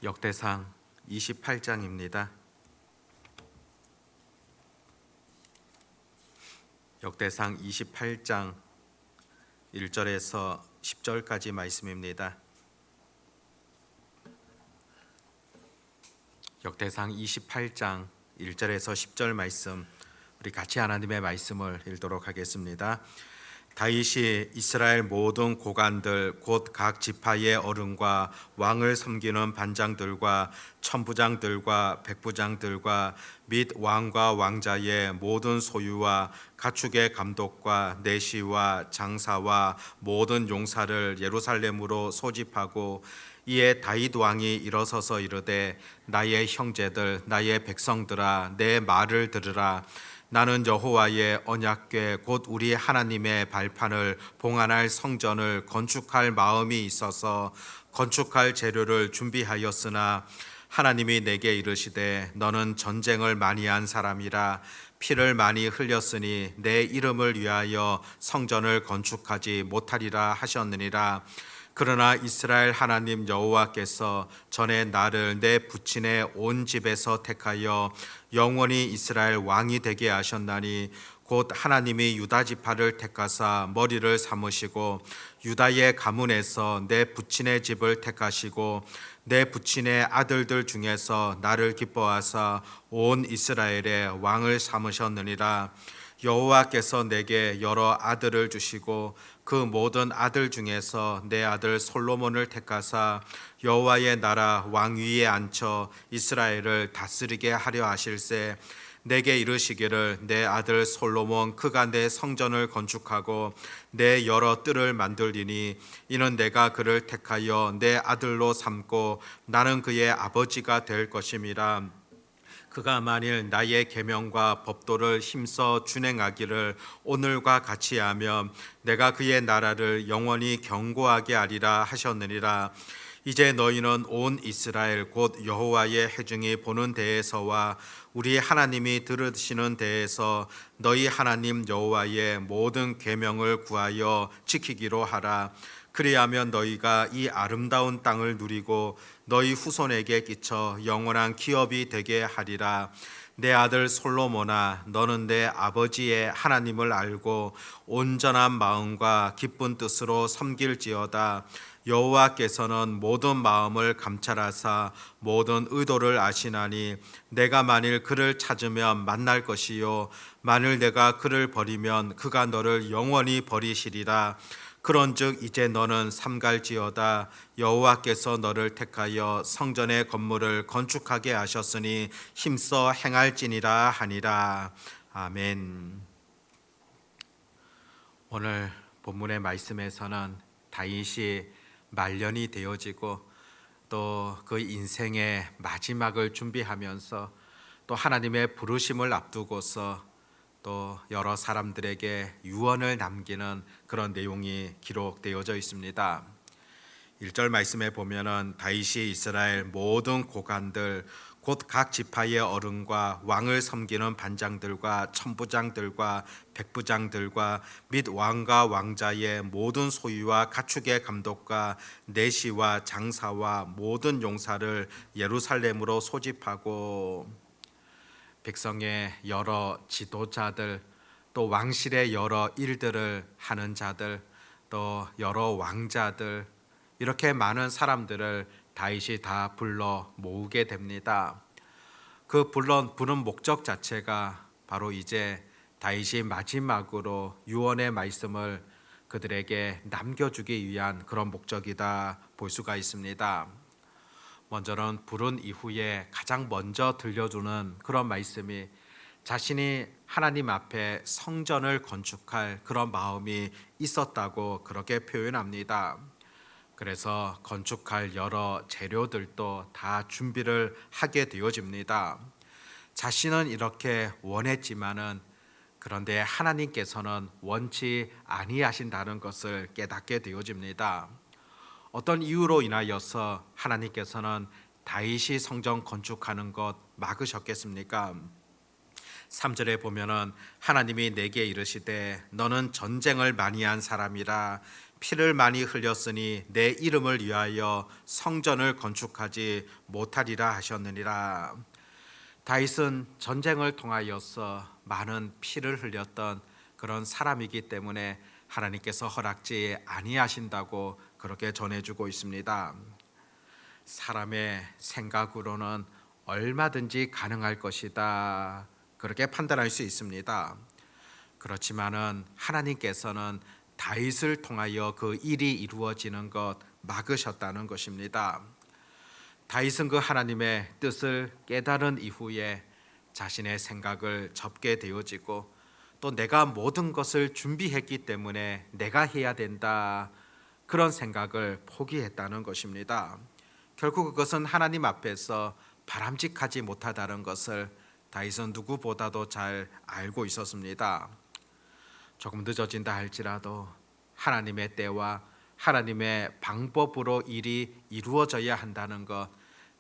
역대상 28장입니다. 역대상 28장 1절에서 10절까지 말씀입니다. 역대상 28장 1절에서 10절 말씀, 우리 같이 하나님의 말씀을 읽도록 하겠습니다. 다윗이 이스라엘 모든 고관들 곧 각 지파의 어른과 왕을 섬기는 반장들과 천부장들과 백부장들과 및 왕과 왕자의 모든 소유와 가축의 감독과 내시와 장사와 모든 용사를 예루살렘으로 소집하고, 이에 다윗 왕이 일어서서 이르되, 나의 형제들 나의 백성들아, 내 말을 들으라. 나는 여호와의 언약궤 곧 우리 하나님의 발판을 봉안할 성전을 건축할 마음이 있어서 건축할 재료를 준비하였으나, 하나님이 내게 이르시되, 너는 전쟁을 많이 한 사람이라 피를 많이 흘렸으니 내 이름을 위하여 성전을 건축하지 못하리라 하셨느니라. 그러나 이스라엘 하나님 여호와께서 전에 나를 내 부친의 온 집에서 택하여 영원히 이스라엘 왕이 되게 하셨나니, 곧 하나님이 유다 지파를 택하사 머리를 삼으시고 유다의 가문에서 내 부친의 집을 택하시고 내 부친의 아들들 중에서 나를 기뻐하사 온 이스라엘의 왕을 삼으셨느니라. 여호와께서 내게 여러 아들을 주시고 그 모든 아들 중에서 내 아들 솔로몬을 택하사 여호와의 나라 왕위에 앉혀 이스라엘을 다스리게 하려 하실세. 내게 이르시기를, 내 아들 솔로몬 그가 내 성전을 건축하고 내 여러 뜰을 만들리니, 이는 내가 그를 택하여 내 아들로 삼고 나는 그의 아버지가 될 것임이라. 그가 만일 나의 계명과 법도를 힘써 준행하기를 오늘과 같이 하면 내가 그의 나라를 영원히 견고하게 하리라 하셨느니라. 이제 너희는 온 이스라엘 곧 여호와의 회중이 보는 데에서와 우리 하나님이 들으시는 데에서 너희 하나님 여호와의 모든 계명을 구하여 지키기로 하라. 그리하면 너희가 이 아름다운 땅을 누리고 너희 후손에게 끼쳐 영원한 기업이 되게 하리라. 내 아들 솔로몬아, 너는 내 아버지의 하나님을 알고 온전한 마음과 기쁜 뜻으로 섬길지어다. 여호와께서는 모든 마음을 감찰하사 모든 의도를 아시나니, 내가 만일 그를 찾으면 만날 것이요 만일 내가 그를 버리면 그가 너를 영원히 버리시리라. 그런즉 이제 너는 삼갈지어다. 여호와께서 너를 택하여 성전의 건물을 건축하게 하셨으니 힘써 행할지니라 하니라. 아멘. 오늘 본문의 말씀에서는 다윗이 말년이 되어지고 또 그 인생의 마지막을 준비하면서 또 하나님의 부르심을 앞두고서 또 여러 사람들에게 유언을 남기는 그런 내용이 기록되어져 있습니다. 1절 말씀에 보면은 다윗이 이스라엘 모든 고관들 곧 각 지파의 어른과 왕을 섬기는 반장들과 천부장들과 백부장들과 및 왕과 왕자의 모든 소유와 가축의 감독과 내시와 장사와 모든 용사를 예루살렘으로 소집하고, 백성의 여러 지도자들, 또 왕실의 여러 일들을 하는 자들, 또 여러 왕자들, 이렇게 많은 사람들을 다윗이 다 불러 모으게 됩니다. 그 부른 목적 자체가 바로 이제 다윗이 마지막으로 유언의 말씀을 그들에게 남겨주기 위한 그런 목적이다 볼 수가 있습니다. 먼저는 부른 이후에 가장 먼저 들려주는 그런 말씀이 자신이 하나님 앞에 성전을 건축할 그런 마음이 있었다고 그렇게 표현합니다. 그래서 건축할 여러 재료들도 다 준비를 하게 되어집니다. 자신은 이렇게 원했지만은, 그런데 하나님께서는 원치 아니하신다는 것을 깨닫게 되어집니다. 어떤 이유로 인하여서 하나님께서는 다윗이 성전 건축하는 것 막으셨겠습니까? 3절에 보면은 하나님이 내게 이르시되, 너는 전쟁을 많이 한 사람이라 피를 많이 흘렸으니 내 이름을 위하여 성전을 건축하지 못하리라 하셨느니라. 다윗은 전쟁을 통하여서 많은 피를 흘렸던 그런 사람이기 때문에 하나님께서 허락지 아니하신다고 그렇게 전해주고 있습니다. 사람의 생각으로는 얼마든지 가능할 것이다, 그렇게 판단할 수 있습니다. 그렇지만은 하나님께서는 다윗을 통하여 그 일이 이루어지는 것 막으셨다는 것입니다. 다윗은 그 하나님의 뜻을 깨달은 이후에 자신의 생각을 접게 되어지고, 또 내가 모든 것을 준비했기 때문에 내가 해야 된다, 그런 생각을 포기했다는 것입니다. 결국 그것은 하나님 앞에서 바람직하지 못하다는 것을 다윗은 누구보다도 잘 알고 있었습니다. 조금 늦어진다 할지라도 하나님의 때와 하나님의 방법으로 일이 이루어져야 한다는 것,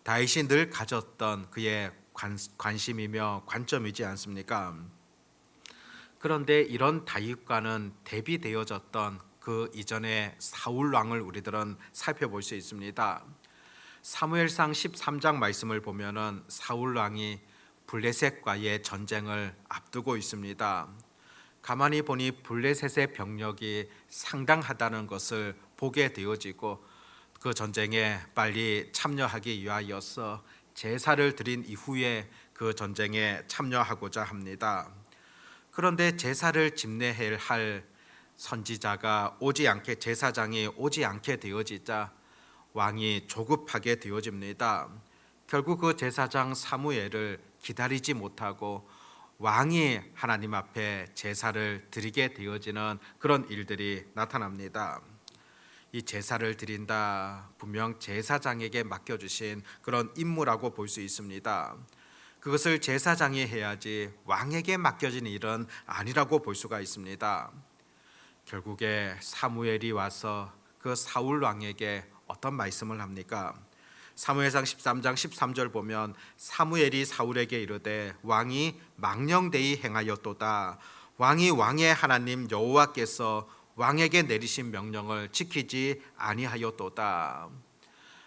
다윗이 늘 가졌던 그의 관심이며 관점이지 않습니까? 그런데 이런 다윗과는 대비되어졌던 그 이전의 사울 왕을 우리들은 살펴볼 수 있습니다. 사무엘상 13장 말씀을 보면은 사울 왕이 블레셋과의 전쟁을 앞두고 있습니다. 가만히 보니 블레셋의 병력이 상당하다는 것을 보게 되어지고, 그 전쟁에 빨리 참여하기 위하여서 제사를 드린 이후에 그 전쟁에 참여하고자 합니다. 그런데 제사를 집례해야 할 선지자가 오지 않게, 제사장이 오지 않게 되어지자 왕이 조급하게 되어집니다. 결국 그 제사장 사무엘을 기다리지 못하고 왕이 하나님 앞에 제사를 드리게 되어지는 그런 일들이 나타납니다. 이 제사를 드린다, 분명 제사장에게 맡겨주신 그런 임무라고 볼 수 있습니다. 그것을 제사장이 해야지 왕에게 맡겨진 일은 아니라고 볼 수가 있습니다. 결국에 사무엘이 와서 그 사울 왕에게 어떤 말씀을 합니까? 사무엘상 13장 13절 보면 사무엘이 사울에게 이르되 왕이 망령되이 행하였도다. 왕이 왕의 하나님 여호와께서 왕에게 내리신 명령을 지키지 아니하였도다.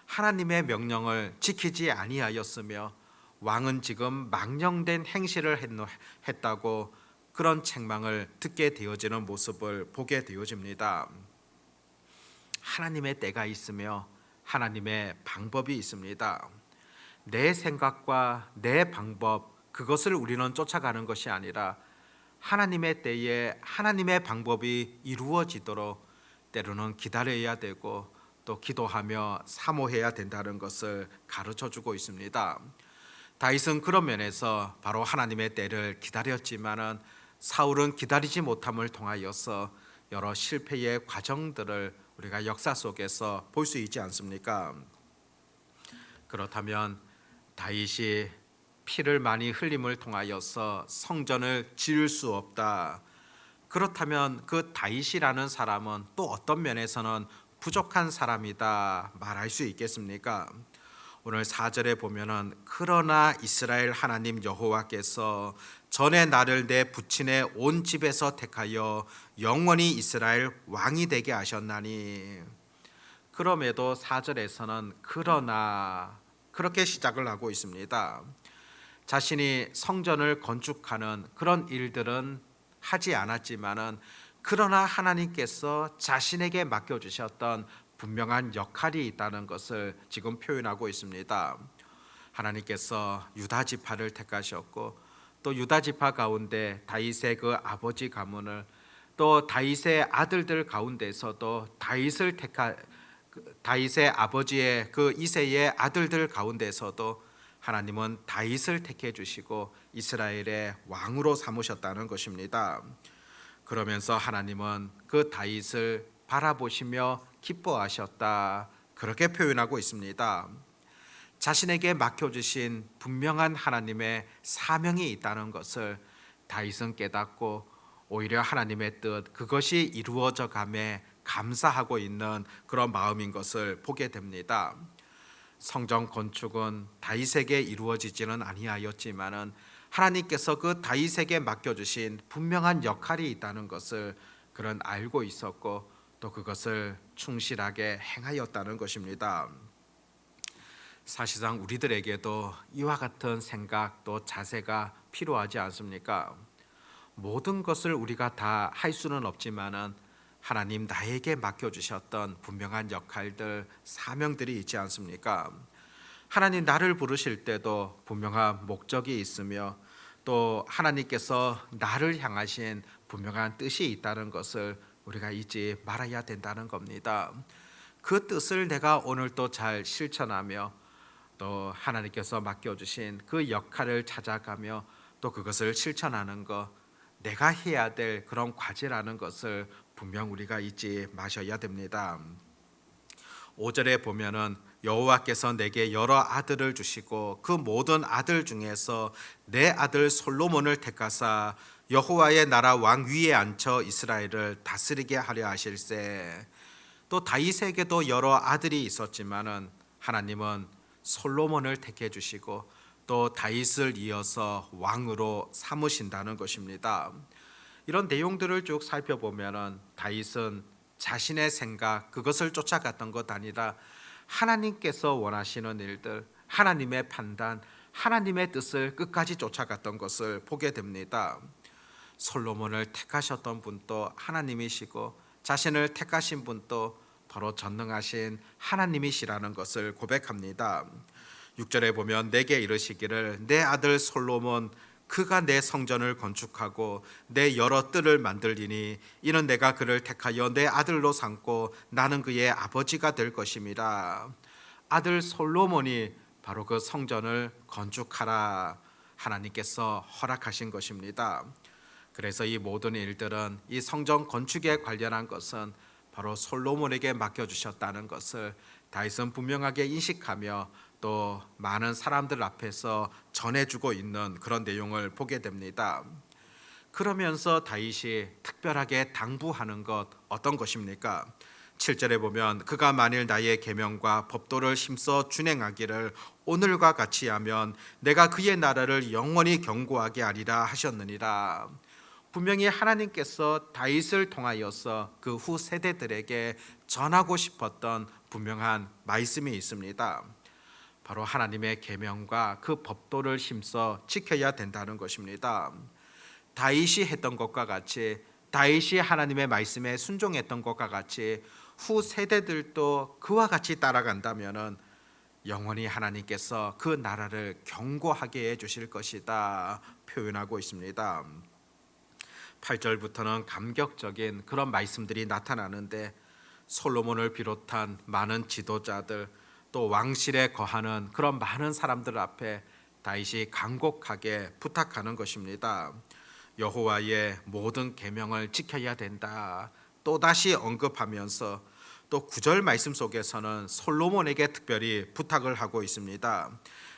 하나님의 명령을 지키지 아니하였으며 왕은 지금 망령된 행실을 했다고 그런 책망을 듣게 되어지는 모습을 보게 되어집니다. 하나님의 때가 있으며 하나님의 방법이 있습니다. 내 생각과 내 방법, 그것을 우리는 쫓아가는 것이 아니라 하나님의 때에 하나님의 방법이 이루어지도록 때로는 기다려야 되고 또 기도하며 사모해야 된다는 것을 가르쳐주고 있습니다. 다윗은 그런 면에서 바로 하나님의 때를 기다렸지만은 사울은 기다리지 못함을 통하여서 여러 실패의 과정들을 우리가 역사 속에서 볼 수 있지 않습니까? 그렇다면 다윗이 피를 많이 흘림을 통하여서 성전을 지을 수 없다, 그렇다면 그 다윗이라는 사람은 또 어떤 면에서는 부족한 사람이다 말할 수 있겠습니까? 오늘 4절에 보면은 그러나 이스라엘 하나님 여호와께서 전에 나를 내 부친의 온 집에서 택하여 영원히 이스라엘 왕이 되게 하셨나니, 그럼에도 4절에서는 그러나 그렇게 시작을 하고 있습니다. 자신이 성전을 건축하는 그런 일들은 하지 않았지만은 그러나 하나님께서 자신에게 맡겨주셨던 분명한 역할이 있다는 것을 지금 표현하고 있습니다. 하나님께서 유다 지파를 택하셨고 또 유다 지파 가운데 다윗의 그 아버지 가문을, 또 다윗의 아들들 가운데서도 다윗의 아버지의 그 이새의 아들들 가운데서도 하나님은 다윗을 택해 주시고 이스라엘의 왕으로 삼으셨다는 것입니다. 그러면서 하나님은 그 다윗을 바라보시며 기뻐하셨다, 그렇게 표현하고 있습니다. 자신에게 맡겨주신 분명한 하나님의 사명이 있다는 것을 다윗은 깨닫고 오히려 하나님의 뜻, 그것이 이루어져 감에 감사하고 있는 그런 마음인 것을 보게 됩니다. 성전 건축은 다윗에게 이루어지지는 아니하였지만은 하나님께서 그 다윗에게 맡겨주신 분명한 역할이 있다는 것을 그는 알고 있었고 또 그것을 충실하게 행하였다는 것입니다. 사실상 우리들에게도 이와 같은 생각 또 자세가 필요하지 않습니까? 모든 것을 우리가 다 할 수는 없지만은 하나님 나에게 맡겨주셨던 분명한 역할들, 사명들이 있지 않습니까? 하나님 나를 부르실 때도 분명한 목적이 있으며 또 하나님께서 나를 향하신 분명한 뜻이 있다는 것을 우리가 잊지 말아야 된다는 겁니다. 그 뜻을 내가 오늘 또 잘 실천하며 또 하나님께서 맡겨주신 그 역할을 찾아가며 또 그것을 실천하는 것, 내가 해야 될 그런 과제라는 것을 분명 우리가 잊지 마셔야 됩니다. 5절에 보면은 여호와께서 내게 여러 아들을 주시고 그 모든 아들 중에서 내 아들 솔로몬을 택하사 여호와의 나라 왕 위에 앉혀 이스라엘을 다스리게 하려 하실세. 또 다윗에게도 여러 아들이 있었지만은 하나님은 솔로몬을 택해 주시고 또 다윗을 이어서 왕으로 삼으신다는 것입니다. 이런 내용들을 쭉 살펴보면은 다윗은 자신의 생각 그것을 쫓아갔던 것 아니라 하나님께서 원하시는 일들, 하나님의 판단, 하나님의 뜻을 끝까지 쫓아갔던 것을 보게 됩니다. 솔로몬을 택하셨던 분도 하나님이시고 자신을 택하신 분도 바로 전능하신 하나님이시라는 것을 고백합니다. 6절에 보면 내게 이르시기를 내 아들 솔로몬 그가 내 성전을 건축하고 내 여러 뜰을 만들리니 이는 내가 그를 택하여 내 아들로 삼고 나는 그의 아버지가 될 것임이라. 아들 솔로몬이 바로 그 성전을 건축하라 하나님께서 허락하신 것입니다. 그래서 이 모든 일들은 이 성전 건축에 관련한 것은 바로 솔로몬에게 맡겨주셨다는 것을 다윗은 분명하게 인식하며 또 많은 사람들 앞에서 전해주고 있는 그런 내용을 보게 됩니다. 그러면서 다윗이 특별하게 당부하는 것 어떤 것입니까? 7절에 보면 그가 만일 나의 계명과 법도를 힘써 준행하기를 오늘과 같이 하면 내가 그의 나라를 영원히 견고하게 하리라 하셨느니라. 분명히 하나님께서 다윗을 통하여서 그 후 세대들에게 전하고 싶었던 분명한 말씀이 있습니다. 바로 하나님의 계명과 그 법도를 힘써 지켜야 된다는 것입니다. 다윗이 했던 것과 같이 다윗이 하나님의 말씀에 순종했던 것과 같이 후 세대들도 그와 같이 따라간다면은 영원히 하나님께서 그 나라를 견고하게 해 주실 것이다 표현하고 있습니다. 8절부터는 감격적인 그런 말씀들이 나타나는데 솔로몬을 비롯한 많은 지도자들 또 왕실에 거하는 그런 많은 사람들 앞에 다윗이 간곡하게 부탁하는 것입니다. 여호와의 모든 계명을 지켜야 된다. 또다시 언급하면서 또 9절 말씀 속에서는 솔로몬에게 특별히 부탁을 하고 있습니다.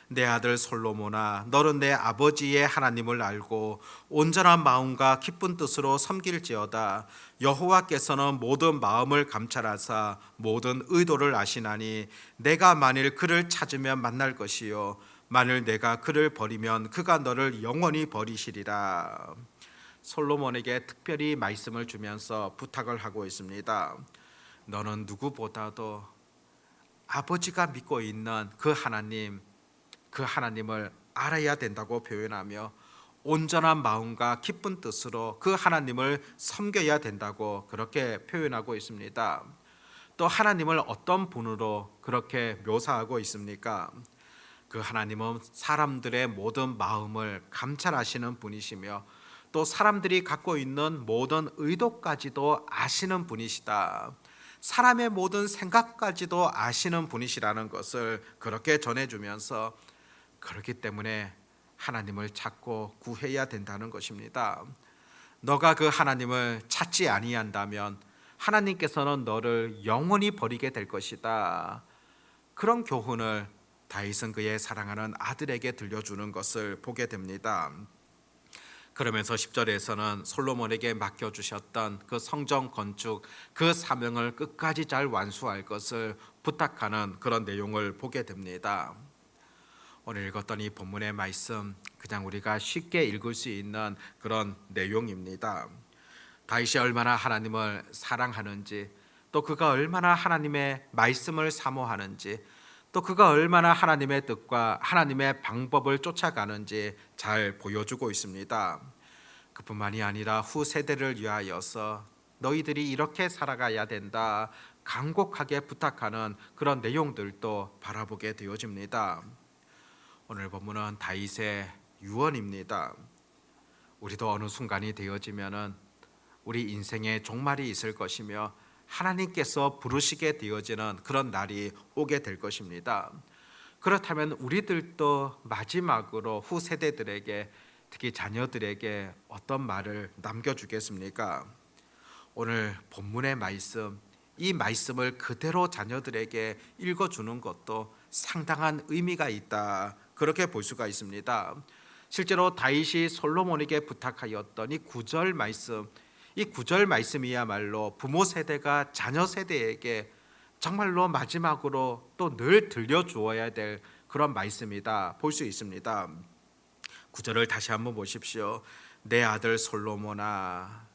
내 아들 솔로몬아 너는 내 아버지의 하나님을 알고 온전한 마음과 기쁜 뜻으로 섬길지어다. 여호와께서는 모든 마음을 감찰하사 모든 의도를 아시나니 내가 만일 그를 찾으면 만날 것이요 만일 내가 그를 버리면 그가 너를 영원히 버리시리라. 솔로몬에게 특별히 말씀을 주면서 부탁을 하고 있습니다. 너는 누구보다도 아버지가 믿고 있는 그 하나님을 알아야 된다고 표현하며 온전한 마음과 기쁜 뜻으로 그 하나님을 섬겨야 된다고 그렇게 표현하고 있습니다. 또 하나님을 어떤 분으로 그렇게 묘사하고 있습니까? 그 하나님은 사람들의 모든 마음을 감찰하시는 분이시며 또 사람들이 갖고 있는 모든 의도까지도 아시는 분이시다. 사람의 모든 생각까지도 아시는 분이시라는 것을 그렇게 전해주면서 그렇기 때문에 하나님을 찾고 구해야 된다는 것입니다. 너가 그 하나님을 찾지 아니한다면 하나님께서는 너를 영원히 버리게 될 것이다. 그런 교훈을 다윗은 그의 사랑하는 아들에게 들려주는 것을 보게 됩니다. 그러면서 10절에서는 솔로몬에게 맡겨주셨던 그 성전 건축 그 사명을 끝까지 잘 완수할 것을 부탁하는 그런 내용을 보게 됩니다. 오늘 읽었던 이 본문의 말씀 그냥 우리가 쉽게 읽을 수 있는 그런 내용입니다. 다윗이 얼마나 하나님을 사랑하는지 또 그가 얼마나 하나님의 말씀을 사모하는지, 또 그가 얼마나 하나님의 뜻과 하나님의 방법을 쫓아가는지 잘 보여주고 있습니다. 그뿐만이 아니라 후세대를 위하여서 너희들이 이렇게 살아가야 된다 간곡하게 부탁하는 그런 내용들도 바라보게 되어집니다. 오늘 본문은 다윗의 유언입니다. 우리도 어느 순간이 되어지면은 우리 인생에 종말이 있을 것이며 하나님께서 부르시게 되어지는 그런 날이 오게 될 것입니다. 그렇다면 우리들도 마지막으로 후세대들에게, 특히 자녀들에게 어떤 말을 남겨주겠습니까? 오늘 본문의 말씀, 이 말씀을 그대로 자녀들에게 읽어주는 것도 상당한 의미가 있다, 그렇게 볼 수가 있습니다. 실제로 다윗이 솔로몬에게 부탁하였던 이 9절 말씀, 이 9절 말씀이야말로 부모 세대가 자녀 세대에게 정말로 마지막으로 또 늘 들려주어야 될 그런 말씀이다 볼 수 있습니다. 9절을 다시 한번 보십시오. 내 아들 솔로몬아,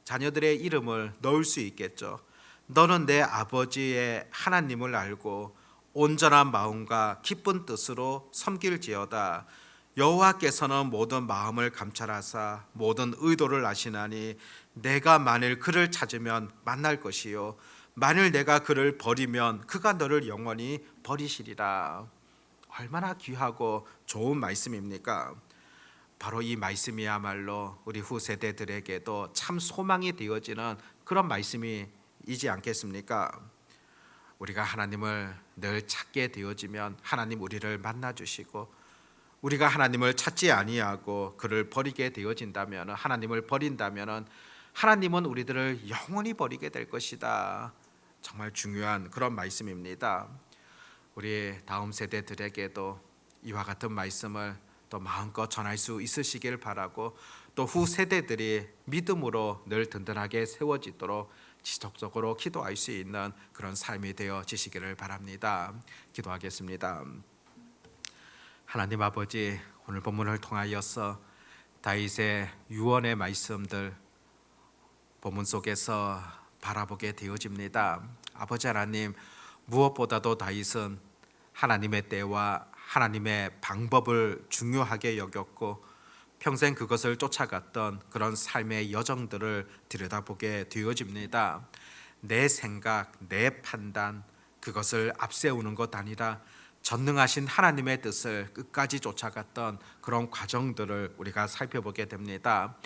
자녀들의 이름을 넣을 수 있겠죠. 너는 내 아버지의 하나님을 알고 온전한 마음과 기쁜 뜻으로 섬길지어다. 여호와께서는 모든 마음을 감찰하사 모든 의도를 아시나니 내가 만일 그를 찾으면 만날 것이요 만일 내가 그를 버리면 그가 너를 영원히 버리시리라. 얼마나 귀하고 좋은 말씀입니까? 바로 이 말씀이야말로 우리 후세대들에게도 참 소망이 되어지는 그런 말씀이지 않겠습니까? 우리가 하나님을 늘 찾게 되어지면 하나님 우리를 만나주시고, 우리가 하나님을 찾지 아니하고 그를 버리게 되어진다면, 하나님을 버린다면 하나님은 우리들을 영원히 버리게 될 것이다. 정말 중요한 그런 말씀입니다. 우리 다음 세대들에게도 이와 같은 말씀을 또 마음껏 전할 수 있으시길 바라고, 또 후세대들이 믿음으로 늘 든든하게 세워지도록 지속적으로 기도할 수 있는 그런 삶이 되어지시기를 바랍니다. 기도하겠습니다. 하나님 아버지, 오늘 본문을 통하여서 다윗의 유언의 말씀들 본문 속에서 바라보게 되어집니다. 아버지 하나님, 무엇보다도 다윗은 하나님의 때와 하나님의 방법을 중요하게 여겼고 평생 그것을 쫓아갔던 그런 삶의 여정들을 들여다보게 되어집니다. 내 생각, 내 판단, 그것을 앞세우는 것 아니라 전능하신 하나님의 뜻을 끝까지 쫓아갔던 그런 과정들을 우리가 살펴보게 됩니다.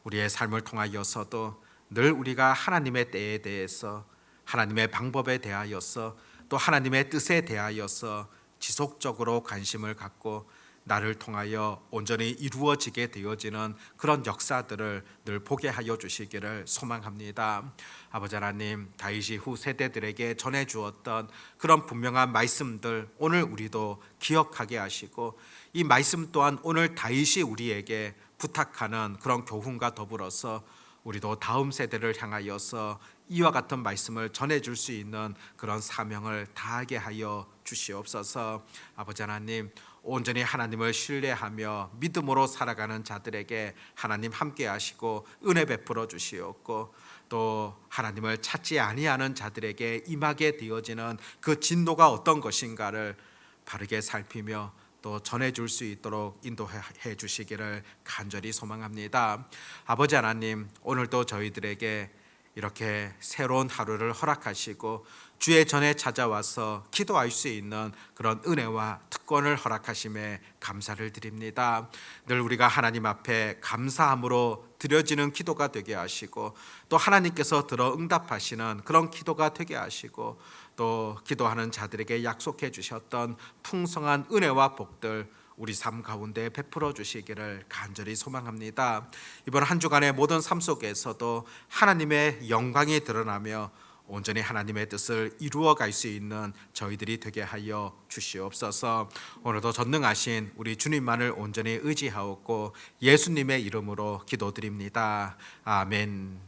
우리의 삶을 통하여서도 늘 우리가 하나님의 때에 대해서, 하나님의 방법에 대하여서, 또 하나님의 뜻에 대하여서 지속적으로 관심을 갖고 나를 통하여 온전히 이루어지게 되어지는 그런 역사들을 늘 보게 하여 주시기를 소망합니다. 아버지 하나님, 다윗이 후세대들에게 전해주었던 그런 분명한 말씀들 오늘 우리도 기억하게 하시고, 이 말씀 또한 오늘 다윗이 우리에게 부탁하는 그런 교훈과 더불어서 우리도 다음 세대를 향하여서 이와 같은 말씀을 전해줄 수 있는 그런 사명을 다하게 하여 주시옵소서. 아버지 하나님, 온전히 하나님을 신뢰하며 믿음으로 살아가는 자들에게 하나님 함께 하시고 은혜 베풀어 주시옵고, 또 하나님을 찾지 아니하는 자들에게 임하게 되어지는 그 진노가 어떤 것인가를 바르게 살피며 또 전해줄 수 있도록 인도해 주시기를 간절히 소망합니다. 아버지 하나님, 오늘도 저희들에게 이렇게 새로운 하루를 허락하시고 주의 전에 찾아와서 기도할 수 있는 그런 은혜와 특권을 허락하심에 감사를 드립니다. 늘 우리가 하나님 앞에 감사함으로 드려지는 기도가 되게 하시고, 또 하나님께서 들어 응답하시는 그런 기도가 되게 하시고, 또 기도하는 자들에게 약속해 주셨던 풍성한 은혜와 복들 우리 삶 가운데 베풀어 주시기를 간절히 소망합니다. 이번 한 주간의 모든 삶 속에서도 하나님의 영광이 드러나며 온전히 하나님의 뜻을 이루어 갈 수 있는 저희들이 되게 하여 주시옵소서. 오늘도 전능하신 우리 주님만을 온전히 의지하옵고 예수님의 이름으로 기도드립니다. 아멘.